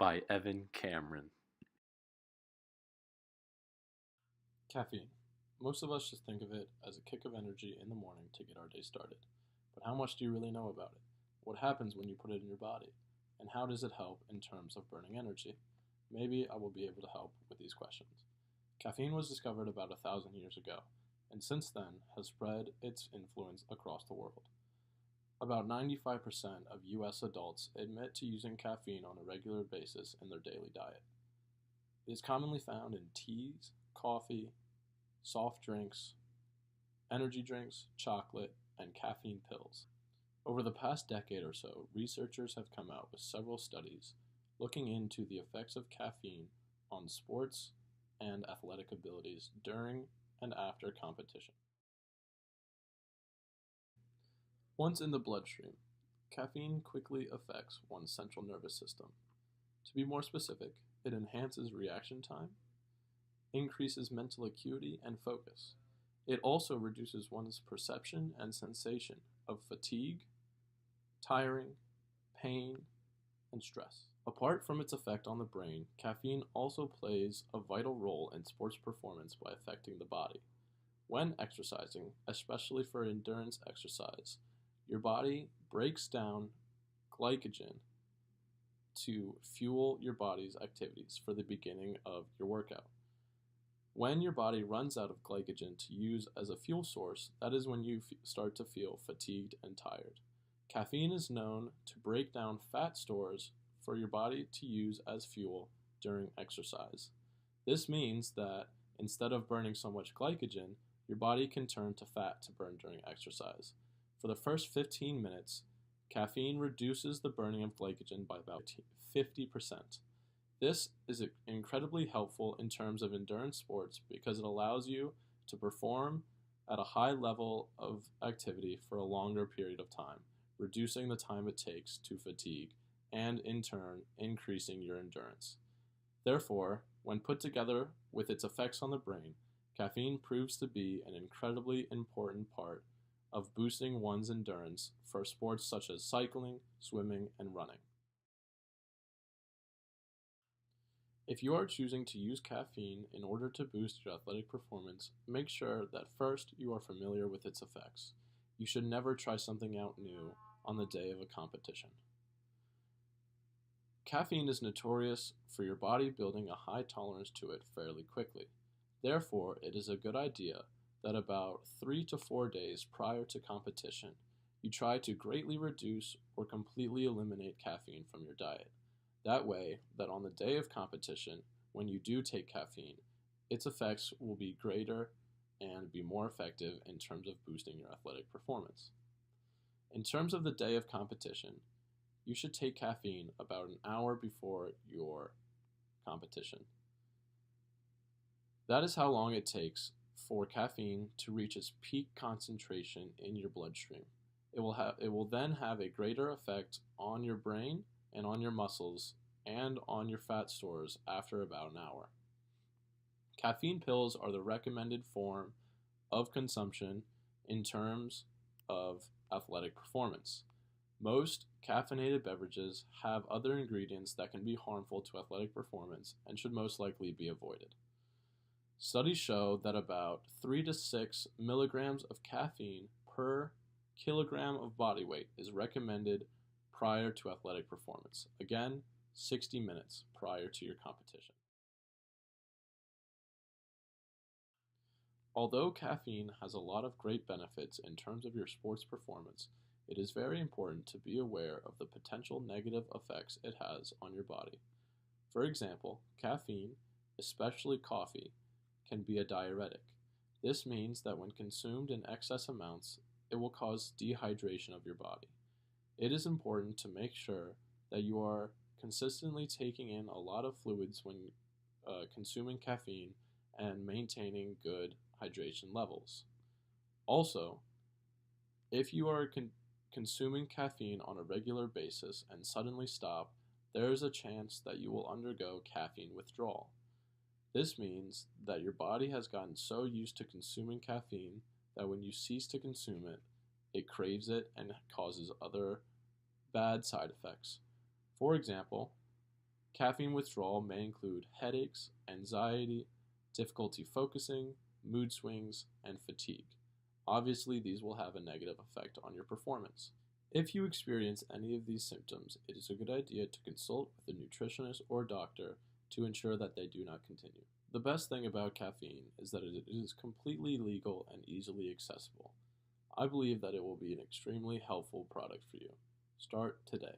by Evan Cameron. Caffeine. Most of us just think of it as a kick of energy in the morning to get our day started. But how much do you really know about it? What happens when you put it in your body? And how does it help in terms of burning energy? Maybe I will be able to help with these questions. Caffeine was discovered about 1,000 years ago, and since then has spread its influence across the world. About 95% of US adults admit to using caffeine on a regular basis in their daily diet. It is commonly found in teas, coffee, soft drinks, energy drinks, chocolate, and caffeine pills. Over the past decade or so, researchers have come out with several studies looking into the effects of caffeine on sports and athletic abilities during and after competition. Once in the bloodstream, caffeine quickly affects one's central nervous system. To be more specific, it enhances reaction time, increases mental acuity and focus. It also reduces one's perception and sensation of fatigue, tiring, pain, and stress. Apart from its effect on the brain, caffeine also plays a vital role in sports performance by affecting the body. When exercising, especially for endurance exercise, your body breaks down glycogen to fuel your body's activities for the beginning of your workout. When your body runs out of glycogen to use as a fuel source, that is when you start to feel fatigued and tired. Caffeine is known to break down fat stores for your body to use as fuel during exercise. This means that instead of burning so much glycogen, your body can turn to fat to burn during exercise. For the first 15 minutes, caffeine reduces the burning of glycogen by about 50%. This is incredibly helpful in terms of endurance sports because it allows you to perform at a high level of activity for a longer period of time, reducing the time it takes to fatigue and in turn increasing your endurance. Therefore, when put together with its effects on the brain, caffeine proves to be an incredibly important part of boosting one's endurance for sports such as cycling, swimming, and running. If you are choosing to use caffeine in order to boost your athletic performance, make sure that first you are familiar with its effects. You should never try something out new on the day of a competition. Caffeine is notorious for your body building a high tolerance to it fairly quickly. Therefore, it is a good idea that about 3 to 4 days prior to competition, you try to greatly reduce or completely eliminate caffeine from your diet. That way, that on the day of competition, when you do take caffeine, its effects will be greater and be more effective in terms of boosting your athletic performance. In terms of the day of competition, you should take caffeine about an hour before your competition. That is how long it takes for caffeine to reach its peak concentration in your bloodstream. It will then have a greater effect on your brain and on your muscles and on your fat stores after about an hour. Caffeine pills are the recommended form of consumption in terms of athletic performance. Most caffeinated beverages have other ingredients that can be harmful to athletic performance and should most likely be avoided. Studies show that about 3 to 6 milligrams of caffeine per kilogram of body weight is recommended prior to athletic performance. Again, 60 minutes prior to your competition. Although caffeine has a lot of great benefits in terms of your sports performance, it is very important to be aware of the potential negative effects it has on your body. For example, caffeine, especially coffee, can be a diuretic. This means that when consumed in excess amounts, it will cause dehydration of your body. It is important to make sure that you are consistently taking in a lot of fluids when consuming caffeine and maintaining good hydration levels. Also, if you are consuming caffeine on a regular basis and suddenly stop, there is a chance that you will undergo caffeine withdrawal. This means that your body has gotten so used to consuming caffeine that when you cease to consume it, it craves it and causes other bad side effects. For example, Caffeine withdrawal may include headaches, anxiety, difficulty focusing, mood swings, and fatigue. Obviously, these will have a negative effect on your performance. If you experience any of these symptoms, it is a good idea to consult with a nutritionist or doctor to ensure that they do not continue. The best thing about caffeine is that it is completely legal and easily accessible. I believe that it will be an extremely helpful product for you. Start today.